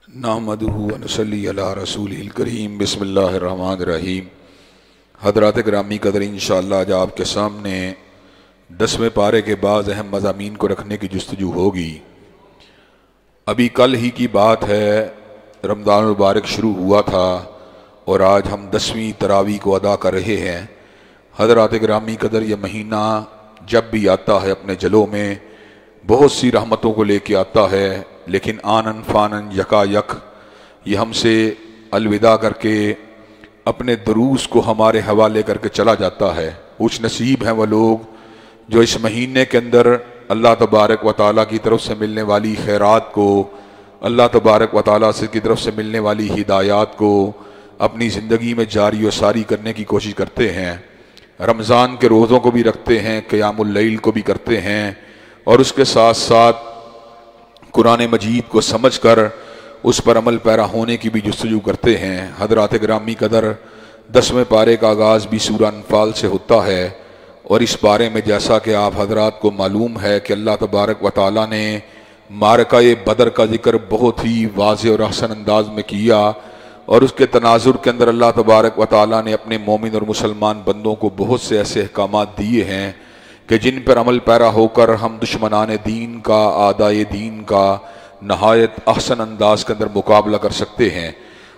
نحمدہ و نصلی علی رسولہ الکریم بسم اللہ الرحمن الرحیم۔ حضرات گرامی قدر انشاءاللہ آج آپ کے سامنے 10ویں پارے کے بعض اہم مضامین کو رکھنے کی جستجو ہوگی۔ ابھی کل ہی کی بات ہے، رمضان المبارک شروع ہوا تھا اور آج ہم 10ویں تراویح کو ادا کر رہے ہیں۔ حضرات گرامی قدر یہ مہینہ جب بھی آتا ہے اپنے جلوں میں بہت سی رحمتوں کو لے کے آتا ہے، لیکن آنن فانن یکا یک یہ ہم سے الوداع کر کے اپنے دروس کو ہمارے حوالے کر کے چلا جاتا ہے۔ خوش نصیب ہیں وہ لوگ جو اس مہینے کے اندر اللہ تبارک و تعالیٰ کی طرف سے ملنے والی خیرات کو، اللہ تبارک و تعالیٰ سے کی طرف سے ملنے والی ہدایات کو اپنی زندگی میں جاری و ساری کرنے کی کوشش کرتے ہیں۔ رمضان کے روزوں کو بھی رکھتے ہیں، قیام اللیل کو بھی کرتے ہیں، اور اس کے ساتھ ساتھ قرآن مجید کو سمجھ کر اس پر عمل پیرا ہونے کی بھی جستجو کرتے ہیں۔ حضرات گرامی قدر 10ویں پارے کا آغاز بھی سورہ انفال سے ہوتا ہے، اور اس پارے میں جیسا کہ آپ حضرات کو معلوم ہے کہ اللہ تبارک و تعالیٰ نے معرکہ بدر کا ذکر بہت ہی واضح اور احسن انداز میں کیا، اور اس کے تناظر کے اندر اللہ تبارک و تعالیٰ نے اپنے مومن اور مسلمان بندوں کو بہت سے ایسے احکامات دیے ہیں کہ جن پر عمل پیرا ہو کر ہم دشمنان دین کا، اعدائے دین کا نہایت احسن انداز کے اندر مقابلہ کر سکتے ہیں۔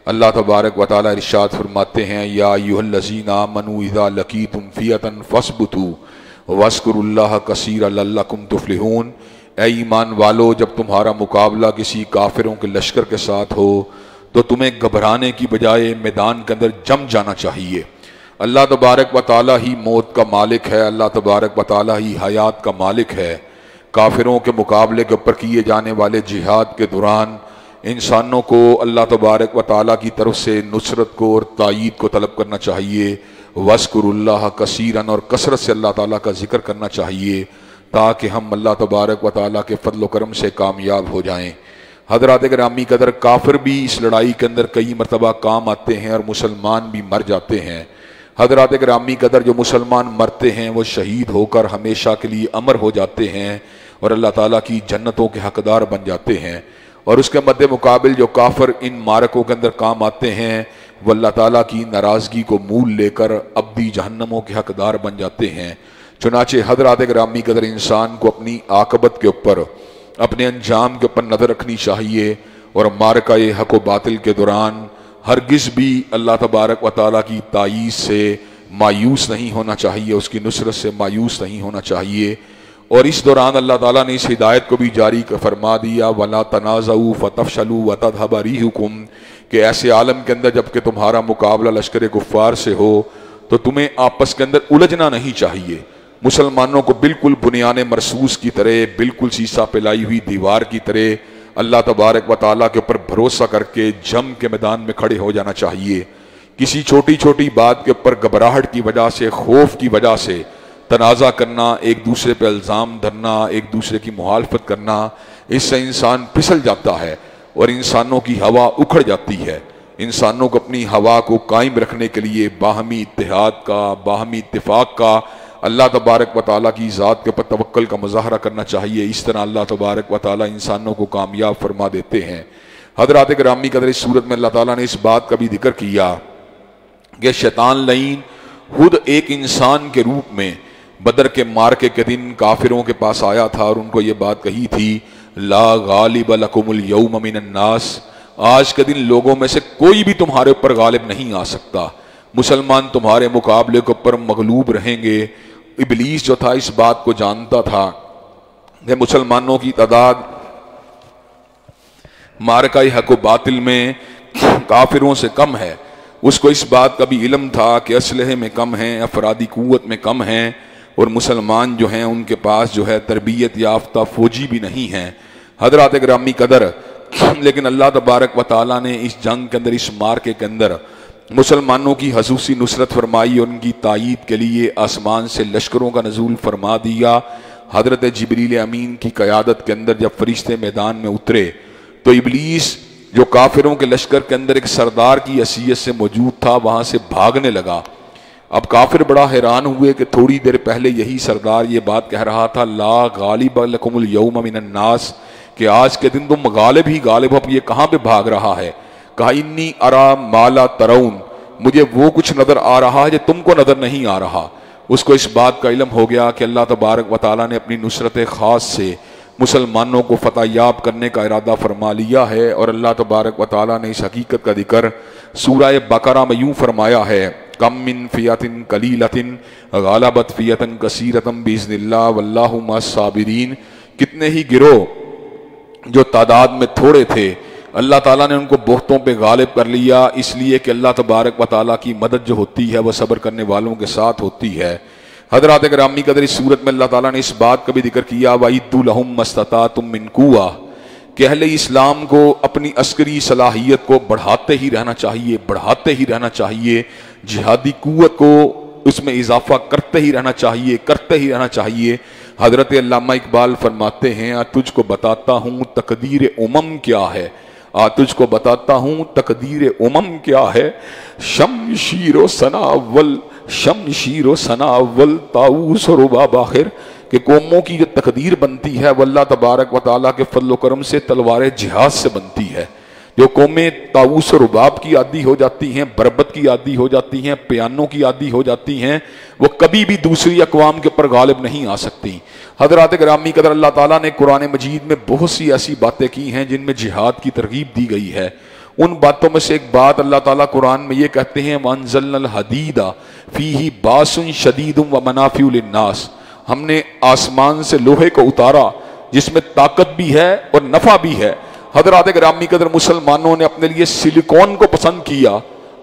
اللہ تبارک و تعالیٰ ارشاد فرماتے ہیں، یا ایھا الذین آمنوا اذا لقیتم فئۃ فاثبتوا واذکروا اللہ کثیرا لعلکم تفلحون۔ اے ایمان والو، جب تمہارا مقابلہ کسی کافروں کے لشکر کے ساتھ ہو تو تمہیں گھبرانے کی بجائے میدان کے اندر جم جانا چاہیے۔ اللہ تبارک و تعالیٰ ہی موت کا مالک ہے، اللہ تبارک و تعالیٰ ہی حیات کا مالک ہے۔ کافروں کے مقابلے کے اوپر کیے جانے والے جہاد کے دوران انسانوں کو اللہ تبارک و تعالیٰ کی طرف سے نصرت کو اور تائید کو طلب کرنا چاہیے۔ وَاذْكُرُوا اللَّهَ كَثِيرًا، اور کثرت سے اللہ تعالیٰ کا ذکر کرنا چاہیے تاکہ ہم اللہ تبارک و تعالیٰ کے فضل و کرم سے کامیاب ہو جائیں۔ حضرات گرامی قدر کافر بھی اس لڑائی کے اندر کئی مرتبہ کام آتے ہیں اور مسلمان بھی مر جاتے ہیں۔ حضرات گرامی قدر جو مسلمان مرتے ہیں وہ شہید ہو کر ہمیشہ کے لیے امر ہو جاتے ہیں اور اللہ تعالیٰ کی جنتوں کے حقدار بن جاتے ہیں، اور اس کے مد مقابل جو کافر ان مارکوں کے اندر کام آتے ہیں وہ اللہ تعالیٰ کی ناراضگی کو مول لے کر ابدی جہنموں کے حقدار بن جاتے ہیں۔ چنانچہ حضرات گرامی قدر انسان کو اپنی عاقبت کے اوپر، اپنے انجام کے اوپر نظر رکھنی چاہیے، اور معرکہ حق و باطل کے دوران ہرگز بھی اللہ تبارک و تعالیٰ کی تائید سے مایوس نہیں ہونا چاہیے، اس کی نصرت سے مایوس نہیں ہونا چاہیے۔ اور اس دوران اللہ تعالیٰ نے اس ہدایت کو بھی جاری فرما دیا، وَلَا تَنَازَعُوا فَتَفْشَلُوا وَتَذْهَبَ رِيحُكُمْ، کہ ایسے عالم کے اندر جب کہ تمہارا مقابلہ لشکر کفار سے ہو تو تمہیں آپس کے اندر الجھنا نہیں چاہیے۔ مسلمانوں کو بالکل بنیان مرصوص کی طرح، بالکل سیسا پلائی ہوئی دیوار کی طرح اللہ تبارک و تعالیٰ کے اوپر بھروسہ کر کے جم کے میدان میں کھڑے ہو جانا چاہیے۔ کسی چھوٹی چھوٹی بات کے اوپر گھبراہٹ کی وجہ سے، خوف کی وجہ سے تنازع کرنا، ایک دوسرے پہ الزام دھرنا، ایک دوسرے کی مخالفت کرنا، اس سے انسان پھسل جاتا ہے اور انسانوں کی ہوا اکھڑ جاتی ہے۔ انسانوں کو اپنی ہوا کو قائم رکھنے کے لیے باہمی اتحاد کا، باہمی اتفاق کا، اللہ تبارک و تعالیٰ کی ذات کے اوپر توکل کا مظاہرہ کرنا چاہیے۔ اس طرح اللہ تبارک و تعالیٰ انسانوں کو کامیاب فرما دیتے ہیں۔ حضرات گرامی قدر اس صورت میں اللہ تعالیٰ نے اس بات کا بھی ذکر کیا کہ شیطان لعین خود ایک انسان کے روپ میں بدر کے معرکے کے دن کافروں کے پاس آیا تھا اور ان کو یہ بات کہی تھی، لا غالب لکم اليوم من الناس، آج کے دن لوگوں میں سے کوئی بھی تمہارے اوپر غالب نہیں آ سکتا، مسلمان تمہارے مقابلے کے اوپر مغلوب رہیں گے۔ ابلیس جو تھا اس بات کو جانتا تھا کہ مسلمانوں کی تعداد معرکہ حق و باطل میں کافروں سے کم ہے، اس کو اس بات کا بھی علم تھا کہ اسلحے میں کم ہیں، افرادی قوت میں کم ہیں، اور مسلمان جو ہیں ان کے پاس جو ہے تربیت یافتہ فوجی بھی نہیں ہیں۔ حضرات گرامی قدر لیکن اللہ تبارک و تعالیٰ نے اس جنگ کے اندر، اس معرکے کے اندر مسلمانوں کی خصوصی نصرت فرمائی، اور ان کی تائید کے لیے آسمان سے لشکروں کا نزول فرما دیا۔ حضرت جبریل امین کی قیادت کے اندر جب فرشتے میدان میں اترے تو ابلیس جو کافروں کے لشکر کے اندر ایک سردار کی حیثیت سے موجود تھا وہاں سے بھاگنے لگا۔ اب کافر بڑا حیران ہوئے کہ تھوڑی دیر پہلے یہی سردار یہ بات کہہ رہا تھا، لا غالب لکم اليوم من الناس، کہ آج کے دن تم غالب ہی غالب ہو، اب یہ کہاں پہ بھاگ رہا ہے؟ کہا انی ارا ما لا ترون، مجھے وہ کچھ نظر آ رہا ہے جو تم کو نظر نہیں آ رہا۔ اس کو اس بات کا علم ہو گیا کہ اللہ تبارک و تعالیٰ نے اپنی نصرت خاص سے مسلمانوں کو فتح یاب کرنے کا ارادہ فرما لیا ہے، اور اللہ تبارک و تعالیٰ نے اس حقیقت کا ذکر سورہ بقرہ میں یوں فرمایا ہے، کم من فیۃ قلیلۃ غلبت فیۃ کثیرۃ باذن اللہ واللہ مع الصابرین، کتنے ہی گروہ جو تعداد میں تھوڑے تھے اللہ تعالیٰ نے ان کو بہتوں پہ غالب کر لیا، اس لیے کہ اللہ تبارک و تعالیٰ کی مدد جو ہوتی ہے وہ صبر کرنے والوں کے ساتھ ہوتی ہے۔ حضرات گرامی قدر، اس صورت میں اللہ تعالیٰ نے اس بات کا بھی ذکر کیا وَإِدُّوا لَهُم مَّا اسْتَطَعْتُم مِّن قُوَّةٍ، کہ اہل اسلام کو اپنی عسکری صلاحیت کو بڑھاتے ہی رہنا چاہیے، بڑھاتے ہی رہنا چاہیے، جہادی قوت کو اس میں اضافہ کرتے ہی رہنا چاہیے، کرتے ہی رہنا چاہیے۔ حضرت علامہ اقبال فرماتے ہیں، تجھ کو بتاتا ہوں تقدیر امم کیا ہے، تجھ کو بتاتا ہوں تقدیر امم کیا ہے، شمشیر و ثنا اول، شمشیر و ثنا اول، طاؤس و رباب آخر، کہ قوموں کی جو تقدیر بنتی ہے وہ اللہ تبارک و تعالیٰ کے فضل و کرم سے تلوار جہاد سے بنتی ہے۔ جو قومیں طاؤس و رباب کی عادی ہو جاتی ہیں، بربت کی عادی ہو جاتی ہیں، پیانوں کی عادی ہو جاتی ہیں، وہ کبھی بھی دوسری اقوام کے اوپر غالب نہیں آ سکتی۔ حضرات گرامی قدر، اللہ تعالیٰ نے قرآن مجید میں بہت سی ایسی باتیں کی ہیں جن میں جہاد کی ترغیب دی گئی ہے۔ ان باتوں میں سے ایک بات اللہ تعالیٰ قرآن میں یہ کہتے ہیں وَأَنزَلْنَا الْحَدِيدَ فِيهِ بَأْسٌ شَدِيدٌ وَمَنَافِعُ لِلنَّاسِ، ہم نے آسمان سے لوہے کو اتارا جس میں طاقت بھی ہے اور نفع بھی ہے۔ حضرات گرامی قدر، مسلمانوں نے اپنے لیے سلیکون کو پسند کیا،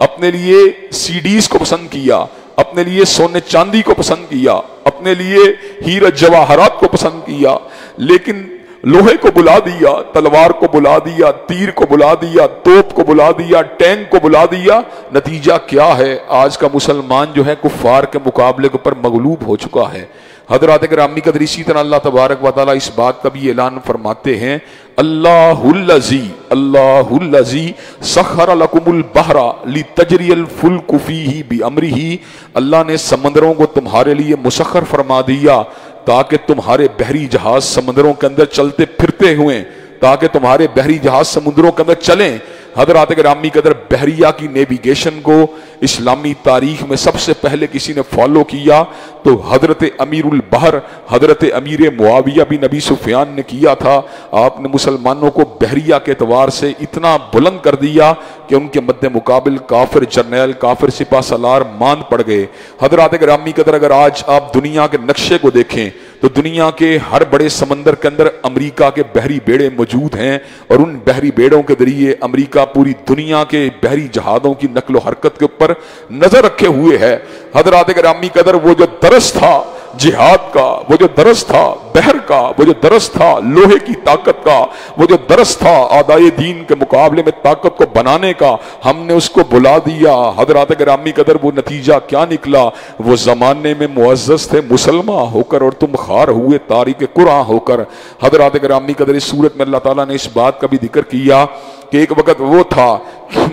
اپنے لیے سی ڈیز کو پسند کیا، اپنے لیے سونے چاندی کو پسند کیا، اپنے لیے ہیرے جواہرات کو پسند کیا، لیکن لوہے کو بلا دیا، تلوار کو بلا دیا، تیر کو بلا دیا، توپ کو بلا دیا، ٹینک کو بلا دیا۔ نتیجہ کیا ہے؟ آج کا مسلمان جو ہے کفار کے مقابلے کے اوپر مغلوب ہو چکا ہے۔ حضرات گرامی قدر، اسی طرح اللہ تبارک و تعالیٰ اس بات کا بھی اعلان فرماتے ہیں، اللہ الذی سخر لکم البحر لتجری الفلک فیہ بامرہ، اللہ نے سمندروں کو تمہارے لیے مسخر فرما دیا تاکہ تمہارے بحری جہاز سمندروں کے اندر چلتے پھرتے ہوئے، تاکہ تمہارے بحری جہاز سمندروں کے اندر چلیں۔ حضرات گرامی قدر، بحریہ کی نیویگیشن کو اسلامی تاریخ میں سب سے پہلے کسی نے فالو کیا تو حضرت امیر البحر حضرت امیر معاویہ بن ابی سفیان نے کیا تھا۔ آپ نے مسلمانوں کو بحریہ کے اعتبار سے اتنا بلند کر دیا کہ ان کے مد مقابل کافر جرنیل، کافر سپہ سالار ماند پڑ گئے۔ حضرات گرامی قدر، اگر آج آپ دنیا کے نقشے کو دیکھیں تو دنیا کے ہر بڑے سمندر کے اندر امریکہ کے بحری بیڑے موجود ہیں، اور ان بحری بیڑوں کے ذریعے امریکہ پوری دنیا کے بحری جہازوں کی نقل و حرکت کے اوپر نظر رکھے ہوئے ہے۔ حضرات گرامی قدر، وہ جو درس تھا جہاد کا، وہ جو درس تھا بحر کا، وہ جو درس تھا لوہے کی طاقت کا، وہ جو درس تھا اعدائے دین کے مقابلے میں طاقت کو بنانے کا، ہم نے اس کو بلا دیا۔ حضرات گرامی قدر، وہ نتیجہ کیا نکلا؟ وہ زمانے میں معزز تھے مسلمان ہو کر اور تم خار ہوئے تاریک قرآن ہو کر۔ حضرات گرامی قدر، اس صورت میں اللہ تعالیٰ نے اس بات کا بھی ذکر کیا کہ ایک وقت وہ تھا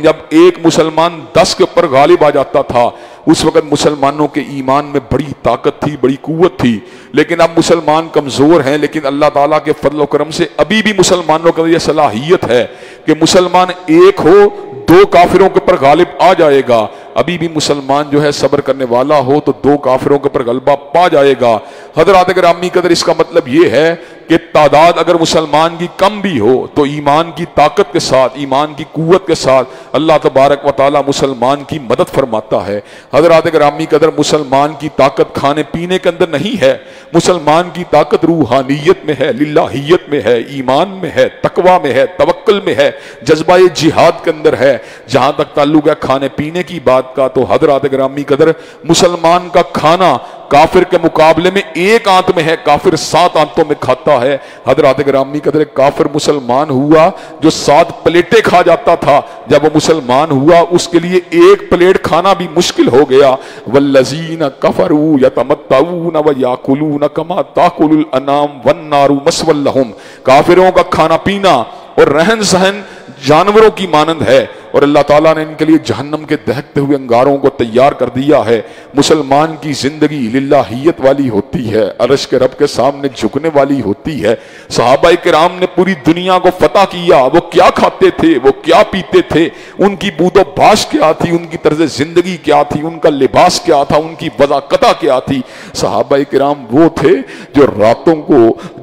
جب ایک مسلمان 10 کے اوپر غالب آ جاتا تھا، اس وقت مسلمانوں کے ایمان میں بڑی طاقت تھی، بڑی قوت تھی، لیکن اب مسلمان کمزور ہیں، لیکن اللہ تعالیٰ کے فضل و کرم سے ابھی بھی مسلمانوں کا یہ صلاحیت ہے کہ مسلمان ایک ہو 2 کافروں کے اوپر غالب آ جائے گا۔ ابھی بھی مسلمان جو ہے صبر کرنے والا ہو تو 2 کافروں کے اوپر غلبہ پا جائے گا۔ حضرات گرامی قدر، اس کا مطلب یہ ہے کہ تعداد اگر مسلمان کی کم بھی ہو تو ایمان کی طاقت کے ساتھ، ایمان کی قوت کے ساتھ اللہ تبارک و تعالی مسلمان کی مدد فرماتا ہے۔ حضرات گرامی قدر، مسلمان کی طاقت کھانے پینے کے اندر نہیں ہے، مسلمان کی طاقت روحانیت میں ہے، للہیت میں ہے، ایمان میں ہے، تقوی میں ہے، توکل میں ہے، جذبہ جہاد کے اندر ہے۔ جہاں تک تعلق ہے کھانے پینے کی بات کا، تو حضرات گرامی قدر، مسلمان کا کھانا کافر کے مقابلے میں 1 آنت میں ہے، کافر 7 آنتوں میں کھاتا ہے۔ حضرات گرامی قدر، کافر مسلمان ہوا جو 7 پلیٹیں کھا جاتا تھا، جب وہ مسلمان ہوا اس کے لیے 1 پلیٹ کھانا بھی مشکل ہو گیا۔ والذین کفروا یتمتعون ویاکلون کما تاکل الانعام والنار مثوی لہم، کافروں کا کھانا پینا اور رہن سہن جانوروں کی مانند ہے، اور اللہ تعالیٰ نے ان کے لیے جہنم کے دہکتے ہوئے انگاروں کو تیار کر دیا ہے۔ مسلمان کی زندگی للہیت والی ہوتی ہے، عرش کے رب کے سامنے جھکنے والی ہوتی ہے۔ صحابہ کرام نے پوری دنیا کو فتح کیا، وہ کیا کھاتے تھے، وہ کیا پیتے تھے، ان کی بود و باش کیا تھی، ان کی طرز زندگی کیا تھی، ان کا لباس کیا تھا، ان کی وضاقتہ کیا تھی۔ صحابہ کرام وہ تھے جو راتوں کو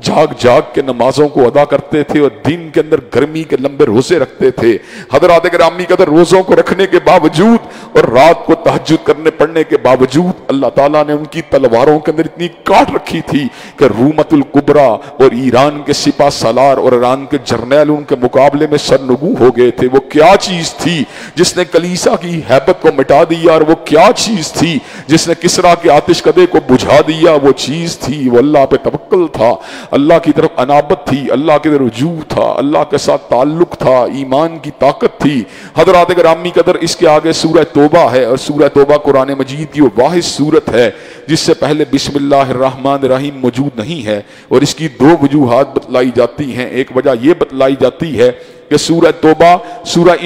جاگ جاگ کے نمازوں کو ادا کرتے تھے اور دن کے اندر گرمی کے لمبے روزے رکھتے تھے۔ حضرات گرامی قدر روزوں کو رکھنے کے باوجود اور رات کو تہجد کرنے پڑنے کے باوجود اللہ تعالیٰ نے ان کی تلواروں کے اندر اتنی کاٹ رکھی تھی کہ رومت الکبریٰ اور ایران کے سپہ سالار اور ایران کے جرنیل ان کے مقابلے میں سرنگوں ہو گئے تھے۔ وہ کیا چیز تھی جس نے کلیسا کی ہیبت کو مٹا دیا، اور وہ کیا چیز تھی جس نے کسریٰ کے آتش کدے کو بجھا دیا؟ وہ چیز تھی، وہ اللہ پہ توکل تھا، اللہ کی طرف انابت تھی، اللہ کے رجوع تھا، اللہ کے ساتھ تعلق تھا، ایمان کی طاقت تھی۔ حضرات گرامی قدر اس کے آگے سورہ توبہ ہے، اور سورہ توبہ قرآن مجید کی وہ واحد سورت ہے جس سے پہلے بسم اللہ الرحمن الرحیم موجود نہیں ہے، اور اس کی دو وجوہات بتلائی جاتی ہیں۔ ایک وجہ یہ بتلائی جاتی ہے کہ سورہ توبہ سورہ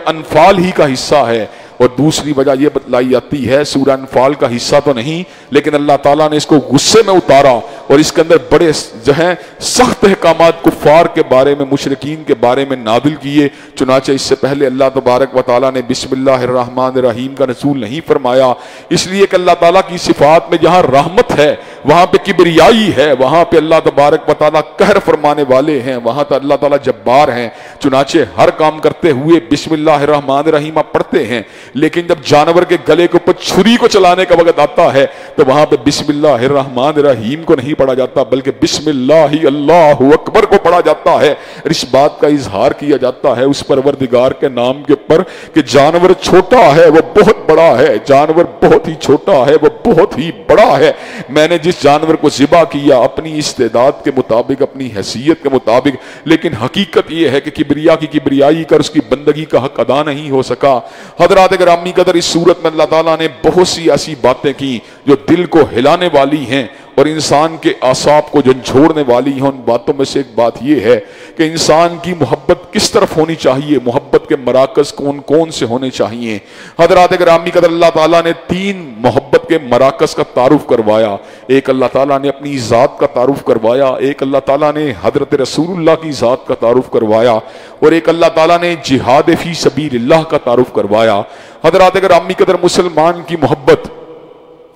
انفال ہی کا حصہ ہے، اور دوسری وجہ یہ بتلائی جاتی ہے سورہ انفال کا حصہ تو نہیں، لیکن اللہ تعالیٰ نے اس کو غصے میں اتارا اور اس کے اندر بڑے جو ہیں سخت احکامات کفار کے بارے میں، مشرکین کے بارے میں نازل کیے۔ چنانچہ اس سے پہلے اللہ تبارک و تعالیٰ نے بسم اللہ الرحمن الرحیم کا نزول نہیں فرمایا، اس لیے کہ اللہ تعالیٰ کی صفات میں جہاں رحمت ہے وہاں پہ کبریائی ہے، وہاں پہ اللہ تبارک و تعالیٰ قہر فرمانے والے ہیں، وہاں تو اللہ تعالیٰ جبار ہیں۔ چنانچہ ہر کام کرتے ہوئے بسم اللہ الرحمن الرحیم آپ پڑھتے ہیں، لیکن جب جانور کے گلے کے اوپر چھری کو چلانے کا وقت آتا ہے تو وہاں پہ بسم اللہ الرحمن الرحیم کو نہیں پڑھا جاتا، بلکہ بسم اللہ اللہ اکبر کو پڑھا جاتا ہے، اور اس بات کا اظہار کیا جاتا ہے اس پروردگار کے نام کے اوپر کہ جانور چھوٹا ہے وہ بہت بڑا ہے، جانور بہت ہی چھوٹا ہے وہ بہت ہی بڑا ہے۔ میں نے جس جانور کو ذبح کیا اپنی استعداد کے مطابق، اپنی حیثیت کے مطابق، لیکن حقیقت یہ ہے کہ کبریا کی کبریائی کر اس کی بندگی کا حق ادا نہیں ہو سکا۔ حضرات گرامی قدر اس صورت میں اللہ تعالیٰ نے بہت سی ایسی باتیں کی جو دل کو ہلانے والی ہیں اور انسان کے اعصاب کو جھنجھوڑنے والی ہیں۔ ان باتوں میں سے ایک بات یہ ہے کہ انسان کی محبت کس طرف ہونی چاہیے، محبت کے مراکز کون کون سے ہونے چاہیے۔ حضرات گرامی قدر اللہ تعالیٰ نے تین محبت کے مراکز کا تعارف کروایا۔ ایک اللہ تعالیٰ نے اپنی ذات کا تعارف کروایا، ایک اللہ تعالیٰ نے حضرت رسول اللہ کی ذات کا تعارف کروایا، اور ایک اللہ تعالیٰ نے جہاد فی سبیل اللہ کا تعارف کروایا۔ حضرات گرامی قدر مسلمان کی محبت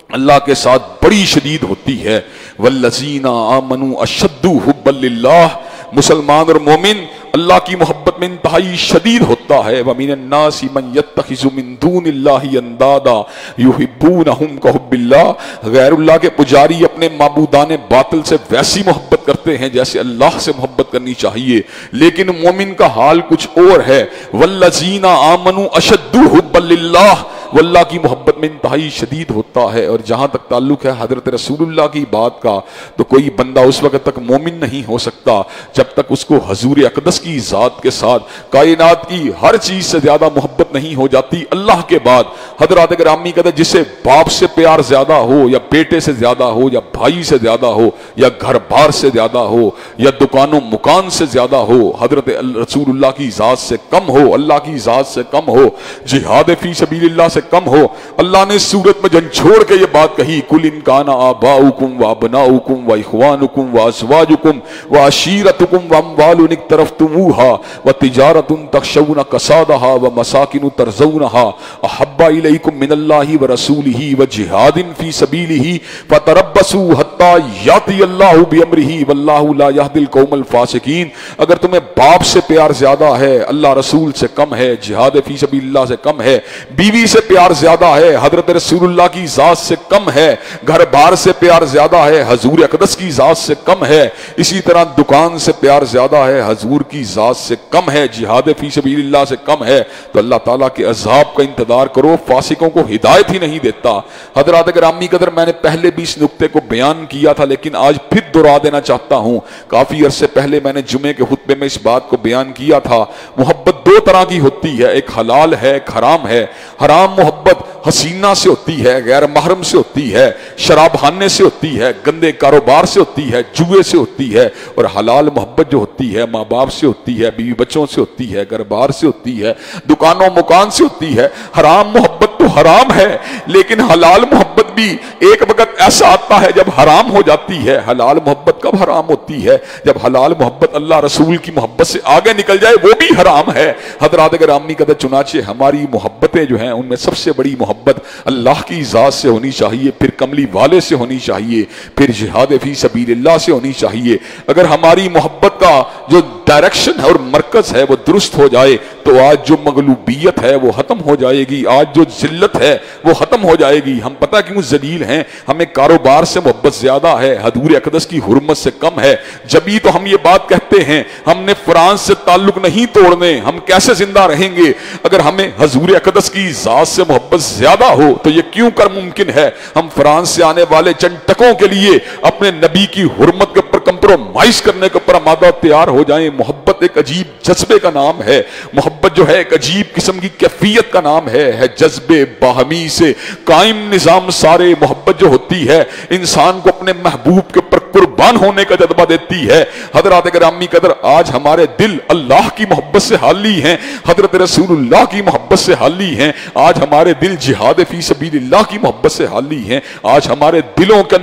اللہ کے ساتھ بڑی شدید ہوتی ہے۔ والذین آمنوا اشد حبا للہ، مسلمان اور مومن اللہ کی محبت میں انتہائی شدید ہوتا ہے۔ وَمِنَ النَّاسِ مَن يَتَّخِذُ مِن دُونِ اللَّهِ أَندَادًا يُحِبُّونَهُمْ كَحُبِّ اللَّهِ، غیر اللہ کے پجاری اپنے معبودان باطل سے ویسی محبت کرتے ہیں جیسے اللہ سے محبت کرنی چاہیے، لیکن مومن کا حال کچھ اور ہے۔ وَالَّذِينَ آمَنُوا أَشَدُّ حُبًّا لِلَّهِ، وہ اللہ کی محبت میں انتہائی شدید ہوتا ہے۔ اور جہاں تک تعلق ہے حضرت رسول اللہ کی بات کا، تو کوئی بندہ اس وقت تک مومن نہیں ہو سکتا جب تک اس کو حضور اقدس کی ذات کے ساتھ کائنات کی ہر چیز سے زیادہ محبت نہیں ہو جاتی اللہ کے بعد۔ حضرات گرامی قدر جسے باپ سے پیار زیادہ ہو، یا بیٹے سے زیادہ ہو، یا بھائی سے زیادہ ہو، یا گھر بار سے زیادہ ہو، یا دکان و مکان سے زیادہ ہو، حضرت رسول اللہ کی ذات سے کم ہو، اللہ کی ذات سے کم ہو، جہاد فی سبیل اللہ سے کم ہو، اللہ نے سورت میں جھنجھوڑ کے یہ بات کہی، قُلْ إِنْ كَانَ آبَاؤُكُمْ وَأَبْنَاؤُكُمْ وَإِخْوَانُكُمْ وَأَزْوَاجُكُمْ وَعَشِيرَتُكُمْ وَأَمْوَالٌ اقْتَرَفْتُمُوهَا وَتِجَارَةٌ تَخْشَوْنَ كَسَادَهَا وَمَسَاكِنُ تَرْضَوْنَهَا أَحَبَّ إِلَيْكُم مِّنَ اللَّهِ وَرَسُولِهِ وَجِهَادٍ فِي سَبِيلِهِ فَتَرَبَّصُوا حَتَّى يَأْتِيَ اللَّهُ بِأَمْرِهِ وَاللَّهُ لَا يَهْدِي الْقَوْمَ الْفَاسِقِينَ۔ اگر تمہیں باپ سے پیار زیادہ ہے، اللہ رسول سے کم ہے، جہاد فی سبیل اللہ سے کم ہے، بیوی سے پیار زیادہ ہے، حضرت رسول اللہ کی ذات سے کم ہے، گھر بار سے پیار زیادہ ہے، حضور اقدس کی ذات سے کم ہے، اسی طرح دکان سے پیار زیادہ ہے، حضور کی ذات سے کم ہے، جہاد فی سبیل اللہ سے کم ہے، تو اللہ تعالیٰ کے عذاب کا انتظار کرو۔ فاسقوں کو ہدایت ہی نہیں دیتا۔ حضرات گرامی قدر میں نے پہلے بھی اس نقطے کو بیان کیا تھا، لیکن آج پھر دہرا دینا چاہتا ہوں۔ کافی عرصے پہلے میں نے جمعے کے خطبے میں اس بات کو بیان کیا تھا۔ محبت دو طرح کی ہوتی ہے، ایک حلال ہے، ایک حرام ہے۔ حرام محبت حسینہ سے ہوتی ہے، غیر محرم سے ہوتی ہے، شراب خانے سے ہوتی ہے، گندے کاروبار سے ہوتی ہے، جوئے سے ہوتی ہے، اور حلال محبت جو ہوتی ہے ماں باپ سے ہوتی ہے، بیوی بچوں سے ہوتی ہے، گھر بار سے ہوتی ہے، دکانوں مکان سے ہوتی ہے۔ حرام محبت تو حرام ہے، لیکن حلال محبت بھی ایک وقت ایسا آتا ہے جب حرام ہو جاتی ہے۔ حلال محبت کب حرام ہوتی ہے؟ جب حلال محبت اللہ رسول کی محبت سے آگے نکل جائے، وہ بھی حرام ہے۔ حضرات گرامی قدر، چنانچہ ہماری محبتیں جو ہیں ان میں سب سے بڑی محبت اللہ کی ذات سے ہونی چاہیے، پھر کملی والے سے ہونی چاہیے، پھر جہاد فی سبیل اللہ سے ہونی چاہیے۔ اگر ہماری محبت کا جو ڈائریکشن ہے اور مرکز ہے وہ درست ہو جائے تو آج جو مغلوبیت ہے وہ ختم ہو جائے گی، آج جو ذلت ہے وہ ختم ہو جائے گی۔ ہم پتہ کیوں ذلیل ہیں؟ ہمیں کاروبار سے محبت زیادہ ہے، حضور اقدس کی حرمت سے کم ہے۔ جبھی تو ہم یہ بات کہتے ہیں ہم نے فرانس سے تعلق نہیں توڑنے، ہم کیسے زندہ رہیں گے؟ اگر ہمیں حضور اقدس کی ذات سے محبت زیادہ ہو تو یہ کیوں کر ممکن ہے ہم فرانس سے آنے والے چند ٹکوں کے لیے اپنے نبی کی حرمت کے اوپر کمپرومائز کرنے کے اوپر آمادہ تیار ہو جائیں؟ محبت ایک عجیب جذبے کا نام ہے، محبت جو ہے ایک عجیب قسم کی کیفیت کا نام ہے جذبے باہمی سے قائم نظام سارے۔ محبت جو ہوتی ہے انسان کو اپنے محبوب کے اوپر قربان ہونے کا جذبہ دیتی ہے۔ حضرات گرامی قدر، آج ہمارے دل اللہ کی محبت سے حالی ہیں، حضرت رسول اللہ کی محبت سے حالی ہیں، آج ہمارے دل جہاد فی سبیل اللہ کی محبت سے حالی ہیں، آج ہمارے دلوں کے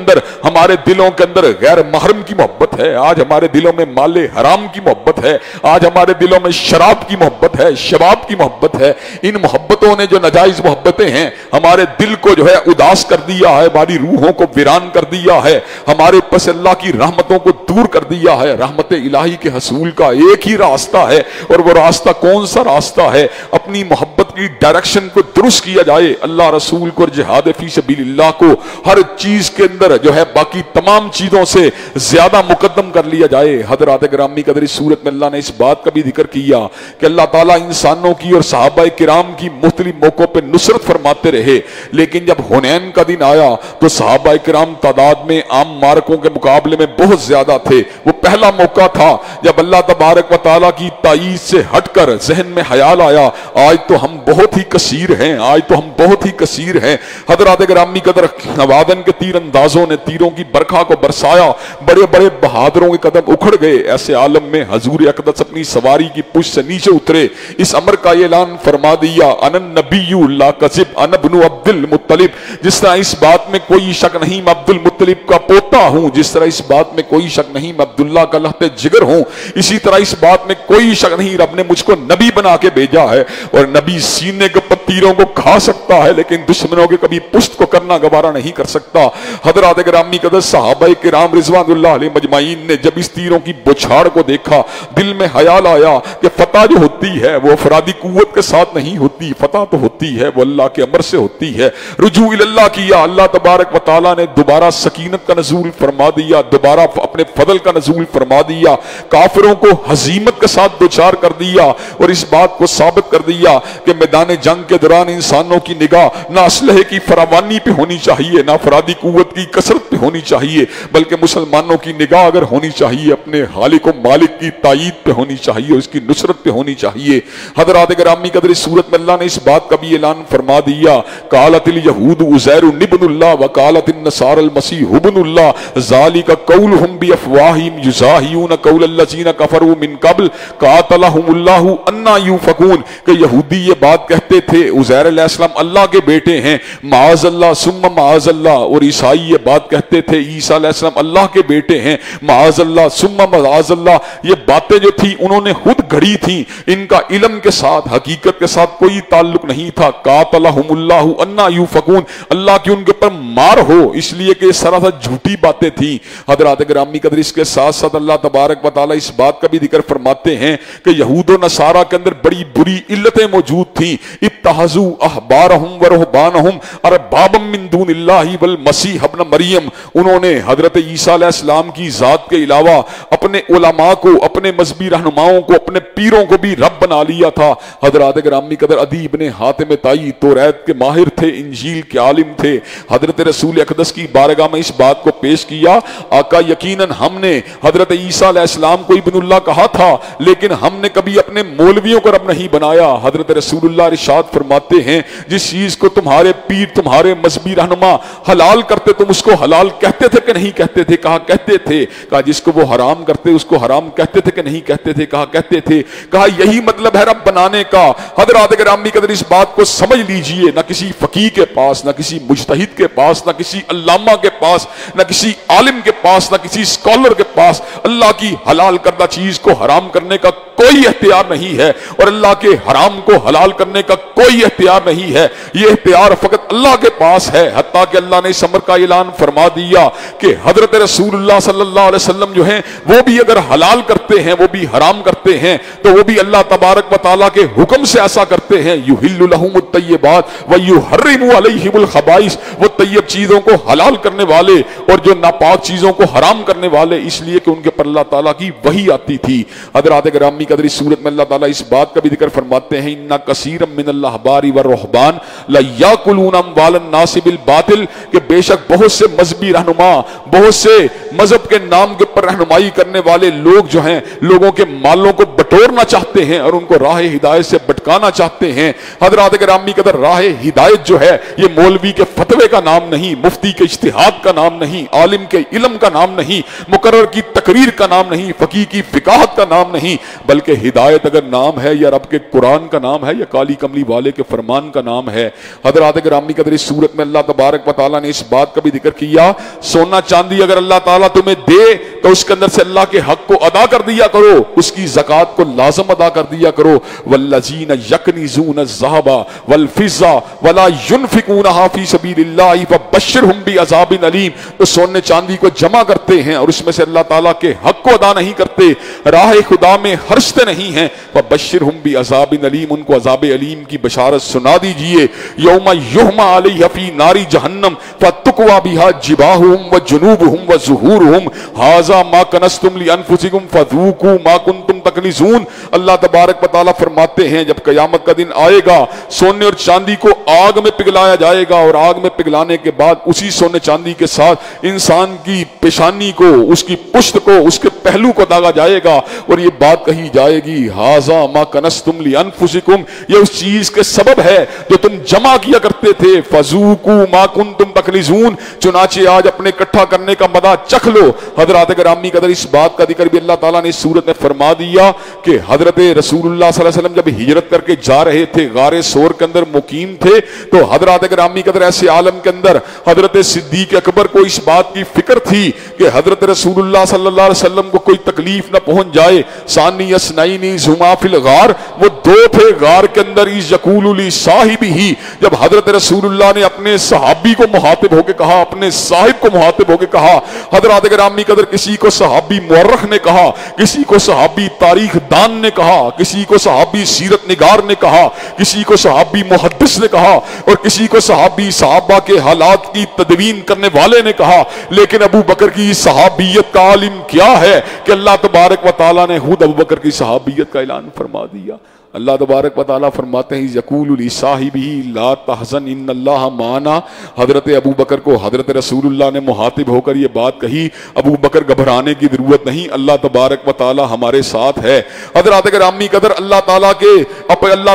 اندر غیر محرم کی محبت ہے، آج ہمارے دلوں میں مال حرام کی محبت ہے، آج ہمارے دلوں میں شراب کی محبت ہے، شباب کی محبت ہے۔ ان محبتوں نے جو ناجائز محبتیں ہیں ہمارے دل کو جو ہے اداس کر دیا ہے، ہماری روحوں کو ویران کر دیا ہے، ہمارے اوپر سے اللہ کی رحمتوں کو دور کر دیا ہے۔ رحمت الہی کے حصول کا ایک ہی راستہ ہے، اور وہ راستہ کون سا راستہ ہے؟ اپنی محبت کی ڈائریکشن کو درست کیا جائے، اللہ رسول کو اور جہاد فی سبیل اللہ کو ہر چیز کے اندر جو ہے باقی تمام چیزوں سے زیادہ مقدم کر لیا جائے۔ حضرات گرامی قدر، اس صورت میں اللہ نے اس بات کا بھی ذکر کیا کہ اللہ تعالیٰ انسانوں کی اور صحابہ کرام کی مختلف موقعوں پہ نصرت فرماتے رہے، لیکن جب حنین کا دن آیا تو صحابہ کرام تعداد میں عام مارکوں کے مقابلے میں بہت زیادہ تھے۔ وہ پہلا موقع تھا جب اللہ تبارک و تعالیٰ کی تائید سے ہٹ کر ذہن میں خیال آیا آج تو ہم بہت ہی کثیر ہیں، آج تو ہم بہت ہی کثیر ہیں۔ حضرات گرامی قدر، نوادن کے تیر اندازوں نے تیروں کی برکھا کو برسایا، بڑے بڑے بہادروں کے قدم اکھڑ گئے۔ ایسے عالم میں حضور اقدس اپنی سواری کی پشت سے نیچے اترے، اس امر کا اعلان فرما دیا، انا النبی لا کذب انا ابن عبد المطلب۔ جس طرح اس بات میں کوئی شک نہیں میں عبد المطلب کا پوتا ہوں، جس طرح اس بات میں کوئی شک نہیں میں عبداللہ کا لہتے جگر ہوں، اسی طرح اس بات میں کوئی شک نہیں رب نے مجھ کو نبی بنا کے بھیجا ہے۔ اور نبی سینے کے تیروں کو کھا سکتا ہے لیکن دشمنوں کے کبھی پشت کو کرنا گوارا نہیں کر سکتا۔ حضرات گرامی قدر، صحابہ کرام رضوان اللہ علیہ مجمعین نے جب اس تیروں کی بچھاڑ کو دیکھا، دل میں خیال آیا کہ فتح جو ہوتی ہے وہ افرادی قوت کے ساتھ نہیں ہوتی، فتح تو ہوتی ہے وہ اللہ کے امر سے ہوتی ہے۔ رجوع اللہ کیا، اللہ تبارک و تعالیٰ نے دوبارہ سکینت کا نزول فرما دیا، دوبارہ اپنے فضل کا نزول فرما دیا، کافروں کو ہزیمت کے ساتھ دوچار کر دیا، اور اس بات کو ثابت کر دیا کہ میدان جنگ کے دوران انسانوں کی نگاہ نہ اسلحے کی فراوانی پہ ہونی چاہیے، نہ افرادی قوت کی کثرت پہ ہونی چاہیے، بلکہ مسلمانوں کی نگاہ اگر ہونی چاہیے اپنے خالق و مالک کی تائید پہ ہونی چاہیے، اس کی نصرت پہ ہونی چاہیے۔ حضرات گرامی قدر، اس صورت میں اللہ نے اس بات کا بھی اعلان فرما دیا، قالت الیہود عزیر ابن اللہ وقالت النصارى المسیح ابن اللہ ذالک قولہم بافواہہم یضاہئون قول الذین کفروا من قبل قاتلہم اللہ انا یؤفکون، کہ یہودی یہ بات کہتے تھے عزیر علیہ السلام اللہ کے بیٹے ہیں، معاذ اللہ ثم معاذ اللہ، اور عیسائی یہ بات کہتے تھے عیسیٰ علیہ السلام اللہ کے بیٹے ہیں، معاذ اللہ ثم معاذ اللہ۔ یہ باتیں جو تھی انہوں نے خود گھڑی تھیں، ان کا علم کے ساتھ حقیقت کے ساتھ کوئی تعلق نہیں تھا۔ قاتلہم اللہ انا یؤفکون، اللہ کی ان کے اوپر مار ہو، اس لیے کہ سراسر جھوٹی باتیں تھیں۔ حضرات گرامی قدر، اس کے ساتھ ساتھ اللہ تبارک و تعالیٰ اس بات کا بھی ذکر فرماتے ہیں کہ یہود و نصارہ کے اندر بڑی بری علتیں موجود تھیں۔ اتخذوا احبارہم ورہبانہم اربابا من دون اللہ والمسیح ابن مریم، انہوں نے حضرت عیسیٰ علیہ السلام کی ذات کے علاوہ اپنے علماء کو، اپنے مذہبی رہنماؤں کو، اپنے پیروں کو بھی رب بنا لیا تھا۔ حضرات گرامی قدر، عدی ابن حاتم طائی توریت کے ماہر تھے، انجیل کے عالم تھے، حضرت رسول اقدس کی بارگاہ میں اس بات کو پیش کیا، آقا یقیناً ہم نے حضرت عیسیٰ علیہ السلام کو ابن اللہ کہا تھا، لیکن ہم نے کبھی اپنے مولویوں کو رب نہیں بنایا۔ حضرت رسول اللہ ارشاد فرماتے ہیں جس چیز کو تمہارے پیر تمہارے مذہبی رہنما حلال کرتے تم اس کو حلال کہتے تھے کہ نہیں کہتے تھے؟ کہا کہتے تھے۔ کہا جس کو وہ حرام کرتے اس کو حرام کہتے تھے کہ نہیں کہتے تھے؟ کہا کہتے تھے۔ کہا یہی مطلب ہے رب بنانے کا۔ حضرات گرامی قدر اس بات کو سمجھ لیجئے، نہ کسی فقیہ کے پاس، نہ کسی مجتہد کے پاس، نہ کسی علامہ کے پاس، نہ کسی عالم کے پاس، نہ کسی اسکالر کے پاس اللہ کی حلال کردہ چیز کو حرام کرنے کا کوئی اختیار نہیں ہے، اور اللہ کے حرام کو حلال کرنے کا کوئی اختیار نہیں ہے۔ یہ اختیار فقط اللہ کے پاس ہے، حتیٰ کہ اللہ نے اس امر کا اعلان فرما دیا کہ حضرت رسول اللہ صلی اللہ علیہ وسلم جو ہیں وہ بھی اگر حلال کرتے ہیں، وہ بھی حرام کرتے ہیں، تو وہ بھی اللہ تبارک و تعالیٰ کے حکم سے ایسا کرتے ہیں۔ یحل لہم الطیبات ویحرم علیہم الخبائث، وہ طیب چیزوں کو حلال کرنے والے اور جو ناپاک چیزوں کو حرام کرنے والے، اس لیے کہ ان کے پر اللہ تعالیٰ کی وحی آتی تھی۔ حضرات گرامی قدر اس صورت میں اللہ تعالیٰ اس بات کا بھی ذکر فرماتے ہیں ان کثیرا من الاحبار والرہبان لیاکلون اموال الناس بالباطل، کہ بے شک بہت سے مذہبی رہنما، بہت سے مذہب کے نام کے پر رہنمائی کرنے والے لوگ جو ہیں لوگوں کے مالوں کو بٹورنا چاہتے ہیں اور ان کو راہ ہدایت سے بٹکانا چاہتے ہیں۔ حضرات گرامی قدر راہ ہدایت جو ہے یہ مولوی کے فتوے کا نام نہیں، مفتی کے اجتہاد کا نام نہیں، عالم کے علم کا نام نہیں، مقرر کی تقریر کا نام نہیں، فقیہ کی فقاہت کا نام نہیں، بلکہ ہدایت اگر نام ہے یا رب کے قرآن کا نام ہے یا کالی کملی والے کے فرمان کا نام ہے۔ حضرات گرامی قدر اس صورت میں اللہ تبارک و تعالیٰ نے اس بات کا بھی ذکر کیا، سونا چاندی اگر اللہ تعالیٰ تمہیں دے تو اس کے اندر سے اللہ کے حق کو ادا کر دیا کرو، اس کی زکوٰۃ کو لازم ادا کر دیا کرو۔ والذین یکنزون الذھب والفضہ ولا ينفقونھا فی سبیل اللہ فبشرھم بعذاب علیم، تو سونے چاندی کو جمع کرتے ہیں اور اس میں سے اللہ تعالیٰ کے حق کو ادا نہیں کرتے، راہ خدا میں خرچتے نہیں ہیں، فبشرھم بعذاب علیم، ان کو عذاب علیم کی بشارت سنا دیجئے۔ یوم یحمى علیہ فی نار جہنم فتقوی بہا جباہہم وجنوبہم وظہورہم ھذا ما کنزتم لانفسکم فذوقوا ما کنتم تکنزون۔ اللہ تبارک و تعالیٰ فرماتے ہیں جب قیامت کا دن آئے گا سونے اور چاندی کو آگ میں پگھلایا جائے گا، اور آگ میں پگھلانے کے بعد اسی سونے چاندی کے ساتھ انسان کی پیشانی کو، اس کی پشت کو، اس کے پہلو کو داغا جائے گا اور یہ بات کہی جائے گی ھذا ما کنزتم لانفسکم، یہ اس چیز کے سبب ہے جو تم جمع کیا کرتے تھے، فذوقوا ما کنتم تکنزون، چنانچہ آج اپنے اکٹھا کرنے کا مزہ چکھ لو۔ حضرات گرامی قدر اس بات کا ذکر بھی اللہ تعالیٰ نے اس صورت میں فرما دیا کہ حضرت رسول اللہ صلی اللہ علیہ وسلم جب ہجرت کر کے جا رہے تھے، غار سور کے اندر مقیم تھے، تو حضرات گرامی قدر ایسے عالم کے اندر حضرت صدیق اکبر کو اس بات کی فکر تھی کہ حضرت رسول اللہ صلی اللہ علیہ وسلم کو کوئی تکلیف نہ پہنچ جائے۔ ثانی اثنین اذ ھما فی الغار، وہ دو تھے غار کے اندر، اذ یقول لصاحبہ، جب حضرت رسول اللہ نے اپنے صحابی کو مخاطب ہو کے کہا، اپنے صاحب کو مخاطب ہو کے کہا، حضرات گرامی قدر کسی کو صحابی مورخ نے کہا، کسی کو صحابی تاریخ دان نے کہا، کسی کو صحابی سیرت نگار نے کہا، کسی کو صحابی محدث نے کہا، اور کسی کو صحابی صحابہ کے حالات کی تدوین کرنے والے نے کہا، لیکن ابو بکر کی صحابیت کا عالم کیا ہے کہ اللہ تبارک و تعالیٰ نے خود ابو بکر کی صحابیت کا اعلان فرما دیا۔ اللہ تبارک و تعالیٰ فرماتے ہیں یقول لصاحبہ لا تحزن ان اللہ معنا، حضرت ابو بکر کو حضرت رسول اللہ نے مخاطب ہو کر یہ بات کہی، ابو بکر گھبرانے کی ضرورت نہیں، اللہ تبارک و تعالیٰ ہمارے ساتھ ہے۔ حضرات گرامی قدر اللہ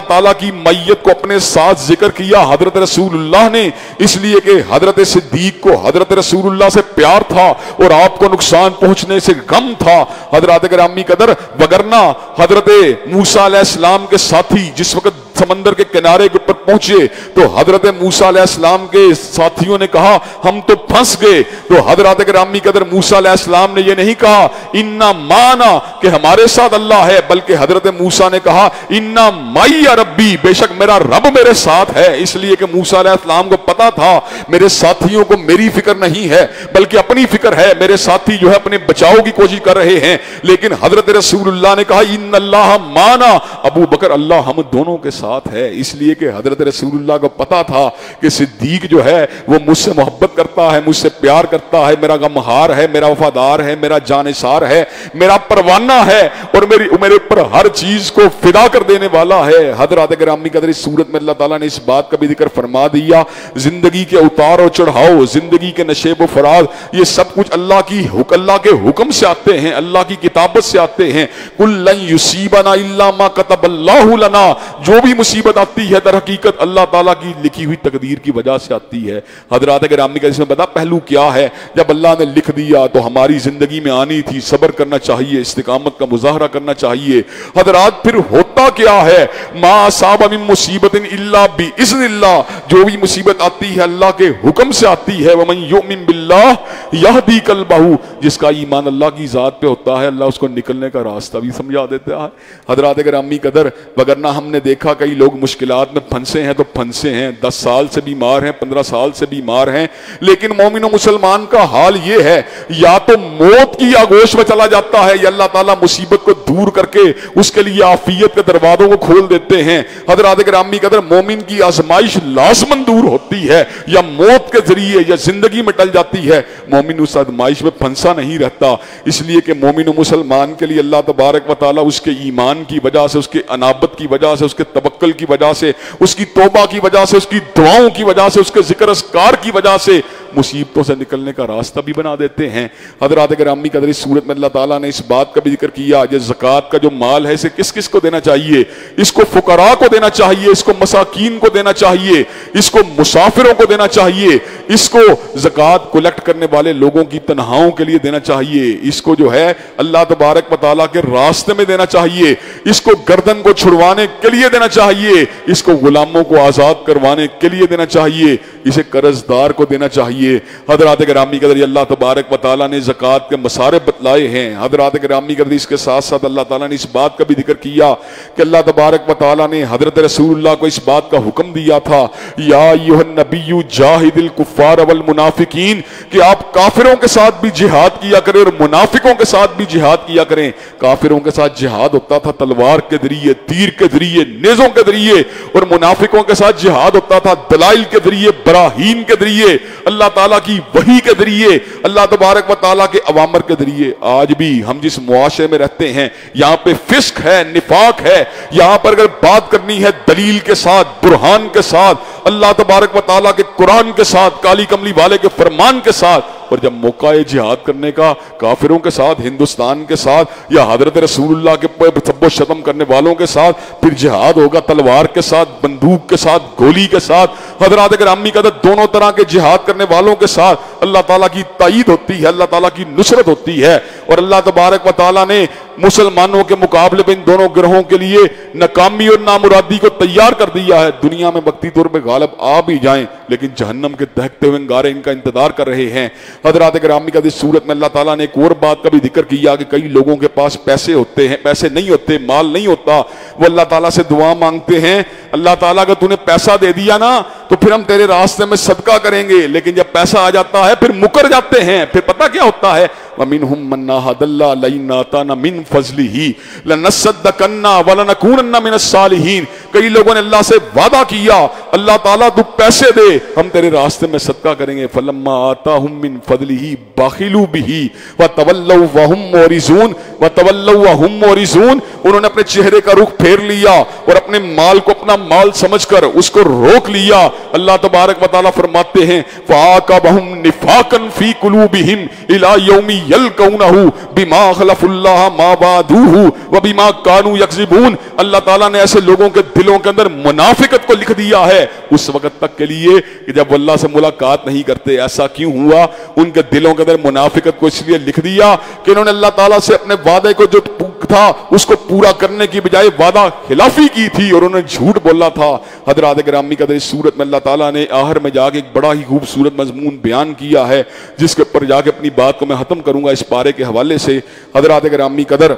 تعالیٰ کی معیت کو اپنے ساتھ ذکر کیا حضرت رسول اللہ نے، اس لیے کہ حضرت صدیق کو حضرت رسول اللہ سے پیار تھا اور آپ کو نقصان پہنچنے سے غم تھا۔ حضرات گرامی قدر وگرنہ حضرت موسیٰ علیہ السلام کے ساتھی جس وقت سمندر کے کنارے کے اوپر پہنچے تو حضرت موسیٰ علیہ السلام کے ساتھیوں نے کہا ہم تو پھنس گئے، تو حضرات گرامی قدر موسیٰ علیہ السلام نے یہ نہیں کہا انا مانا کہ ہمارے ساتھ اللہ ہے، بلکہ حضرت موسیٰ نے کہا انا معی ربی، بے شک میرا رب میرے ساتھ ہے، اس لیے کہ موسیٰ علیہ السلام کو پتا تھا میرے ساتھیوں کو میری فکر نہیں ہے بلکہ اپنی فکر ہے، میرے ساتھی جو ہے اپنے بچاؤ کی کوشش کر رہے ہیں، لیکن حضرت رسول اللہ نے کہا ان اللہ مانا، ابو بکر اللہ ہم دونوں کے ساتھ ہے، اس لیے کہ حضرت رسول اللہ کو پتا تھا کہ صدیق جو ہے وہ مجھ سے محبت کرتا ہے، مجھ سے پیار کرتا ہے، میرا غمخوار ہے، میرا وفادار ہے، میرا جانثار ہے، میرا پروانہ ہے، اور میرے اوپر ہر چیز کو فدا کر دینے والا ہے۔ حضرات گرامی قدر اس صورت میں اللہ تعالیٰ نے اس بات کا بھی ذکر فرما دیا، زندگی کے اتار و چڑھاؤ، زندگی کے نشیب و فراز، یہ سب کچھ اللہ کے حکم سے آتے ہیں، اللہ کی کتابت سے آتے ہیں۔ قُل لَن يُصِيبَنَا إِلَّا مَا كَتَبَ اللَّهُ لَنَا، جو بھی مصیبت آتی ہے در حقیقت اللہ تعالیٰ کی لکھی ہوئی تقدیر کی وجہ سے آتی ہے۔ حضرات گرامی کا اس میں بتا پہلو کیا ہے، جب اللہ نے لکھ دیا تو ہماری زندگی میں آنی تھی، صبر کرنا چاہیے، استقامت کا مظاہرہ کرنا چاہیے۔ حضرات پھر ہوتا کیا ہے، ما اصاب من مصیبت الا باذن اللہ، جو بھی مصیبت آتی ہے اللہ کے حکم سے آتی ہے۔ ومن یؤمن باللہ یہدی قلبہ، جس کا ایمان اللہ کی ذات پہ ہوتا ہے اللہ اس کو نکلنے کا راستہ بھی سمجھا دیتا ہے۔ حضرات گرامی قدر وگرنہ ہم نے دیکھا کئی لوگ مشکلات میں پھنسے ہیں تو پھنسے ہیں، 10 سال سے بیمار ہیں، 15 سال سے بیمار ہیں، لیکن مومن و مسلمان کا حال یہ ہے یا تو موت کی آگوش میں چلا جاتا ہے یا اللہ تعالیٰ مصیبت کو دور کر کے اس کے لیے عافیت کے دروازوں کو کھول دیتے ہیں۔ حضرات گرامی قدر مومن کی آزمائش لازماً دور ہوتی ہے، یا موت کے ذریعے یا زندگی میں ٹل جاتی ہے، مومن اس آزمائش میں پھنسا نہیں رہتا، اس لیے کہ مومن و مسلمان کے لیے اللہ تبارک و تعالیٰ اس کے ایمان کی وجہ سے، اس کے انابت کی وجہ سے، اس کے توکل کی وجہ سے، اس کی توبہ کی وجہ سے، اس کی دعاؤں کی وجہ سے، اس کے ذکر اذکار کی وجہ سے مصیبتوں سے نکلنے کا راستہ بھی بنا دیتے ہیں۔ حضرات گرامی قدر اس صورت میں اللہ تعالیٰ نے اس بات کا بھی ذکر کیا، یہ زکوٰۃ کا جو مال ہے اسے کس کس کو دینا چاہیے، اس کو فقراء کو دینا چاہیے، اس کو مساکین کو دینا چاہیے، اس کو مسافروں کو دینا چاہیے، اس کو زکوٰۃ کلیکٹ کرنے والے لوگوں کی تنہاؤں کے لیے دینا چاہیے، اس کو جو ہے اللہ تبارک و تعالیٰ کے راستے میں دینا چاہیے، اس کو گردن کو چھڑوانے کے لیے دینا چاہیے، اس کو غلاموں کو آزاد کروانے کے لیے دینا چاہیے، اسے قرض دار کو دینا چاہیے۔ حضرات گرامی قدر اللہ تبارک و تعالیٰ نے زکوٰۃ کے مصارف بتلائے ہیں۔ حضرات گرامی قدر اس کے ساتھ ساتھ اللہ تعالیٰ نے اس بات کا بھی ذکر کیا کہ اللہ تبارک و تعالیٰ نے حضرت رسول اللہ کو اس بات کا حکم دیا تھا، یا ایھا النبی جاہد الکفار والمنافقین، کہ آپ کافروں کے ساتھ بھی جہاد کیا کریں اور منافقوں کے ساتھ بھی جہاد کیا کریں۔ کافروں کے ساتھ جہاد ہوتا تھا تلوار کے ذریعے، تیر کے ذریعے، نیزوں کے ذریعے، اور منافقوں کے ساتھ جہاد ہوتا تھا دلائل کے ذریعے، براہین کے ذریعے، اللہ تعالیٰ کی وحی کے ذریعے، اللہ تبارک و تعالیٰ کے اوامر کے ذریعے۔ آج بھی ہم جس معاشرے میں رہتے ہیں یہاں پہ فسق ہے، نفاق ہے، یہاں پر اگر بات کرنی ہے دلیل کے ساتھ، برہان کے ساتھ، اللہ تبارک و تعالیٰ کے قرآن کے ساتھ، کالی کملی والے کے فرمان کے ساتھ، اور جب موقع ہے جہاد کرنے کا کافروں کے ساتھ، ہندوستان کے ساتھ، یا حضرت رسول اللہ کے سب و شتم کرنے والوں کے ساتھ، پھر جہاد ہوگا تلوار کے ساتھ، بندوق کے ساتھ، گولی کے ساتھ۔ حضرات گرامی قدر دونوں طرح کے جہاد کرنے والوں کے ساتھ اللہ تعالیٰ کی تائید ہوتی ہے، اللہ تعالیٰ کی نصرت ہوتی ہے، اور اللہ تبارک و تعالیٰ نے مسلمانوں کے مقابلے میں ان دونوں گروہوں کے لیے ناکامی اور نامرادی کو تیار کر دیا ہے۔ دنیا میں وقتی طور پہ غالب آ بھی جائیں لیکن جہنم کے دہکتے ہوئے انگارے ان کا انتظار کر رہے ہیں۔ حضرات گرامی کا اس صورت میں اللہ تعالیٰ نے ایک اور بات کا بھی ذکر کیا کہ کئی لوگوں کے پاس پیسے ہوتے ہیں، پیسے نہیں ہوتے، مال نہیں ہوتا، وہ اللہ تعالیٰ سے دعا مانگتے ہیں، اللہ تعالیٰ اگر تو نے پیسہ دے دیا نا تو پھر ہم تیرے راستے میں صدقہ کریں گے، لیکن جب پیسہ آ جاتا ہے پھر مکر جاتے ہیں۔ پھر پتہ کیا ہوتا ہے، وَمِنْهُمْ مَنْ عَاهَدَ اللَّهُ لَئِنْ آتَانَا مِنْ فَضْلِهِ لَنَصَّدَّقَنَّ وَلَنَكُونَنَّ مِنَ الصَّالِحِينَ۔ کئی لوگوں نے اللہ سے وعدہ کیا، اللہ تعالیٰ تو پیسے دے ہم تیرے راستے میں صدقہ کریں گے، فَلَمَّا آتَاهُم مِّن فَضْلِهِ بَخِلُوا بِهِ وَتَوَلَّوْا وَهُمْ مُعْرِضُونَ۔ انہوں نے اپنے چہرے کا رخ پھیر لیا اور اپنے مال کو اپنا مال سمجھ کر اس کو روک لیا۔ اللہ تبارک و تعالیٰ فرماتے ہیں فَعَاقَبَهُمْ نِفَاقًا فِي قُلُوبِهِمْ إِلَى يَوْمِ يَلْقَوْنَهُ بِمَا خَلَفُوا اللَّهَ مَا وَعَدُوهُ وَبِمَا كَانُوا يَكْذِبُونَ۔ اللہ تعالیٰ نے ایسے لوگوں کے دلوں کے اندر منافقت کو لکھ دیا ہے اس وقت تک کے لیے کہ جب وہ اللہ سے ملاقات نہیں کرتے۔ ایسا کیوں ہوا؟ ان کے دلوں کے اندر منافقت کو اس لیے لکھ دیا کہ انہوں نے اللہ تعالیٰ سے اپنے وعدے کو جو تھا اس کو پورا کرنے کی بجائے وعدہ خلافی کی تھی اور انہوں نے جھوٹ بولا تھا۔ حضرات گرامی قدر اس صورت میں اللہ تعالیٰ نے آخر میں جا کے ایک بڑا ہی خوبصورت مضمون بیان کیا ہے جس کے اوپر جا کے اپنی بات کو میں ختم کروں گا اس پارے کے حوالے سے۔ حضرات گرامی قدر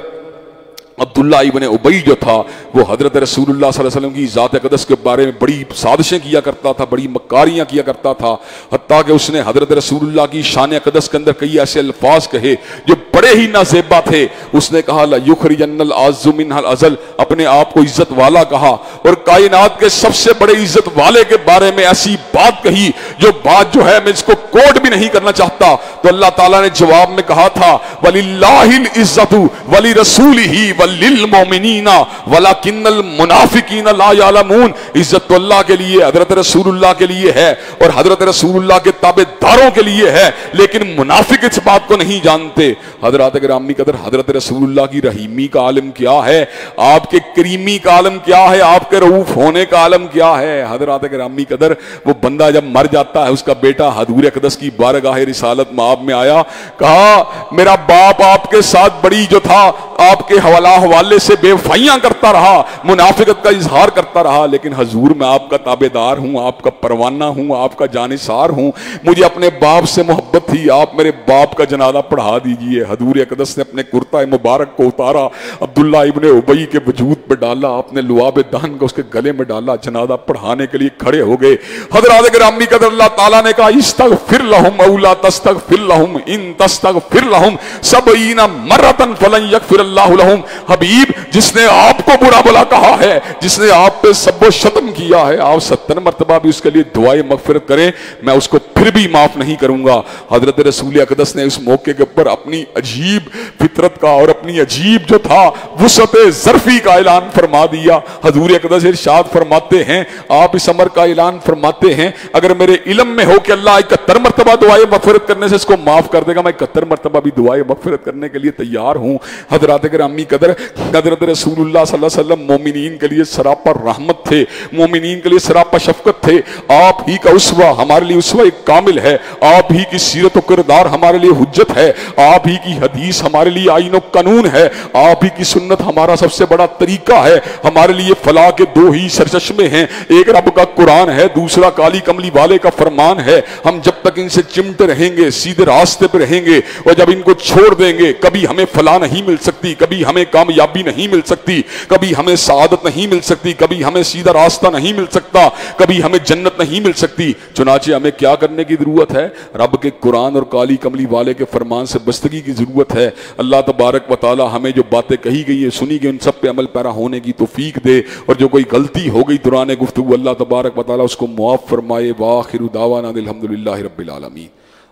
عبداللہ ابن ابی جو تھا وہ حضرت رسول اللہ صلی اللہ علیہ وسلم کی ذات اقدس کے بارے میں بڑی سازشیں کیا کرتا تھا، بڑی مکاریاں کیا کرتا تھا، حتیٰ کہ اس نے حضرت رسول اللہ کی شان اقدس کے اندر کئی ایسے الفاظ کہے جو بڑے ہی نازیبا تھے۔ اس نے کہا لَيُخْرِجَنَّ الْعَزُّ مِنْهَا الْأَذَلَّ، اپنے آپ کو عزت والا کہا، اور کائنات کے سب سے بڑے عزت والے کے بارے میں ایسی بات کہی جو بات جو ہے میں اس کو کوٹ بھی نہیں کرنا چاہتا۔ تو اللہ تعالیٰ نے جواب میں کہا تھا وَلِلَّهِ الْعِزَّةُ وَلِرَسُولِهِ وَلِلْمُؤْمِنِينَ وَلَكِنَّ الْمُنَافِقِينَ لَا يَعْلَمُونَ، عزت تو اللہ کے لیے، حضرت رسول اللہ کے لیے ہے اور حضرت رسول اللہ کے تابع داروں کے لیے ہے، لیکن منافق اس بات کو نہیں جانتے۔ حضرات گرامی قدر، حضرت رسول اللہ کی رحیمی کا عالم کیا ہے، آپ کے کریمی کا عالم کیا ہے، آپ کے رؤوف ہونے کا عالم کیا ہے۔ حضرات گرامی قدر، وہ بندہ جب مر جاتا ہے، اس کا بیٹا حضور اقدس کی بارگاہ رسالت مآب میں آیا، کہا میرا باپ آپ کے ساتھ بڑی جو تھا آپ کے حوالے سے بے وفائیاں کرتا رہا، منافقت کا اظہار کرتا رہا، لیکن حضور میں آپ کا تابع دار ہوں، آپ کا پروانہ ہوں، آپ کا جانثار ہوں، مجھے اپنے باپ سے محبت تھی، آپ میرے باپ کا جنازہ پڑھا دیجئے۔ حضور اقدس نے اپنے کرتا مبارک کو اتارا، عبداللہ ابن ابی کے وجود پہ ڈالا، آپ نے لعاب دہن کو اس کے گلے میں ڈالا، جنازہ پڑھانے کے لیے کھڑے ہو گئے۔ حضرات گرامی قدر، اللہ تعالیٰ نے کہا استغفر لہم او لا تستغفر لہم ان تستغفر لہم 70 مرتن فلن یغفر اللہ لہم۔ حبیب، جس نے آپ کو برا بلا کہا ہے، جس نے آپ پہ سب و شتم کیا ہے، آپ 70 مرتبہ بھی اس کے لیے دعائے مغفرت کریں، میں اس کو پھر بھی معاف نہیں کروں گا۔ حضرت رسول اقدس نے اس موقع کے اوپر اپنی عجیب فطرت کا اور اپنی عجیب جو تھا وسعت ظرفی کا اعلان فرما دیا۔ حضور اقدس ارشاد فرماتے ہیں، آپ اس امر کا اعلان فرماتے ہیں، اگر میرے علم میں ہو کہ اللہ 71 مرتبہ دعائے مغفرت کرنے سے اس کو معاف کر دے گا، میں 71 مرتبہ بھی دعائے مغفرت کرنے کے لیے تیار ہوں۔ حضرات گرامی قدر، حضرت رسول اللہ صلی اللہ علیہ وسلم مومنین کے لیے سراپا رحمت تھے، مومنین کے لیے سراپا شفقت تھے۔ آپ ہی کا اسوہ ہمارے لیے اسوہ کامل ہے، آپ ہی کی سیرت و کردار ہمارے لیے حجت ہے، آپ ہی کی حدیث ہمارے لیے آئین و قانون ہے، آپ ہی کی سنت ہمارا سب سے بڑا طریقہ ہے۔ ہمارے لیے فلاح کے دو ہی سرچشمے ہیں، ایک رب کا قرآن ہے، دوسرا کالی کملی والے کا فرمان ہے۔ ہم جب تک ان سے چمٹے رہیں گے، سیدھے راستے پہ رہیں گے، اور جب ان کو چھوڑ دیں گے، کبھی ہمیں فلاح نہیں مل سکتی، کبھی ہمیں کامیابی نہیں مل سکتی، کبھی ہمیں سعادت نہیں مل سکتی، کبھی ہمیں سیدھا راستہ نہیں مل سکتا، کبھی ہمیں جنت نہیں مل سکتی۔ چنانچہ ہمیں کیا کرنے کی ضرورت ہے؟ رب کے قرآن اور کالی کملی والے کے فرمان سے بستگی کی ضرورت ہے۔ اللہ تبارک و تعالی ہمیں جو باتیں کہی گئی ہیں، سنی گئی، ان سب پہ عمل پیرا ہونے کی توفیق دے، اور جو کوئی غلطی ہو گئی دوران گفتگو، اللہ تبارک و تعالی اس کو معاف فرمائے۔ وآخر دعوانا الحمدللہ رب العالمین۔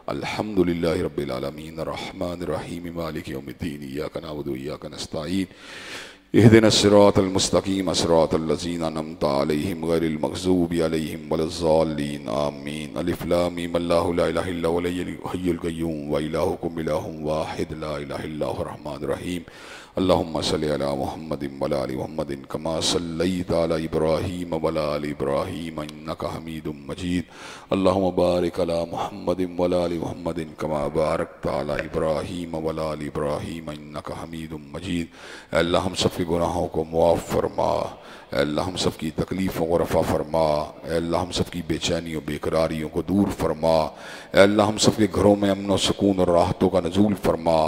الحمد للہ رب العالمین الرحمن الرحیم مالک یوم الدین ایاک نعبد و ایاک نستعین اهدنا الصراط المستقیم صراط الذین انعمت علیہم غیر المغضوب علیہم ولا الضالین آمین۔ الف لام میم اللہ لا الہ الا هو الحی القیوم و الہکم الہ واحد لا الہ الا هو الرحمن الرحیم۔ اللہم صلی علی محمد وعلی آل محمد کما صلیت علی ابراہیم وعلی آل ابراہیم انک حمید مجید۔ اللہم بارک علی محمد وعلی آل محمد کما بارکت علی ابراہیم وعلی آل ابراہیم انک حمید مجید۔ اے اللہ ہم سب کے گناہوں کو معاف فرما، اے اللہ ہم سب کی تکلیفوں کو رفع فرما، اے اللہ ہم سب کی بے چینیوں بے قراریوں کو دور فرما، اے اللہ ہم سب کے گھروں میں امن و سکون اور راحتوں کا نزول فرما۔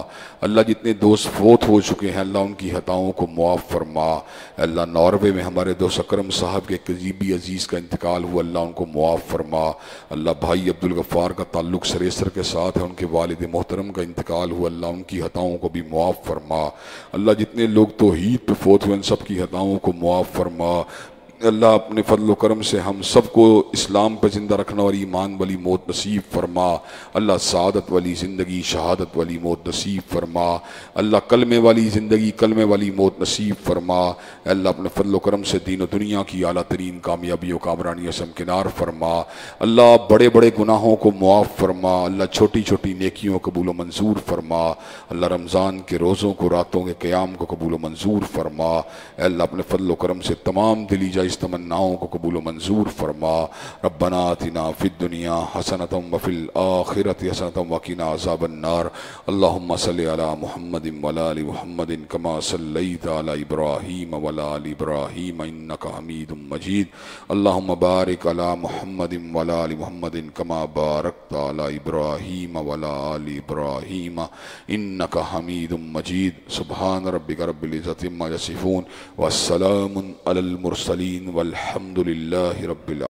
اللہ جتنے دوست فوت ہو چکے ہیں، اللہ ان کی خطاؤں کو معاف فرما۔ اے اللہ ناروے میں ہمارے دوست اکرم صاحب کے قریبی عزیز کا انتقال ہوا، اللہ ان کو معاف فرما۔ اللہ بھائی عبدالغفار کا تعلق سریسر کے ساتھ ہے، ان کے والد محترم کا انتقال ہوا، اللہ ان کی خطاؤں کو بھی معاف فرما۔ اللہ جتنے لوگ توحید پہ فوت ہوئے ان سب کی خطاؤں کو معاف فرما۔ اللہ اپنے فضل و کرم سے ہم سب کو اسلام پہ زندہ رکھنا اور ایمان والی موت نصیب فرما۔ اللہ سعادت والی زندگی، شہادت والی موت نصیب فرما۔ اللہ کلمے والی زندگی، کلمے والی موت نصیب فرما۔ اللہ اپنے فضل و کرم سے دین و دنیا کی اعلیٰ ترین کامیابی و کامرانی سے ہمکنار فرما۔ اللہ بڑے بڑے گناہوں کو معاف فرما۔ اللہ چھوٹی چھوٹی نیکیوں قبول و منظور فرما۔ اللہ رمضان کے روزوں کو، راتوں کے قیام کو قبول و منظور فرما۔ اے اللہ اپنے فضل و کرم سے تمام دلی جائے اس تمناؤں کو قبول و منظور فرما۔ ربنا آتنا فی الدنیا حسنۃ وفی الآخرۃ حسنۃ وقنا عذاب النار۔ اللہم صلی علی محمد وعلی آل محمد کما صلیت علی ابراہیم وعلی آل ابراہیم انک حمید مجید۔ اللہم بارک علی محمد وعلی آل محمد کما بارکت علی ابراہیم وعلی آل ابراہیم انک حمید مجید۔ سبحان ربک رب العزت عما یصفون والسلام علی المرسلین والحمد للہ رب العالمین۔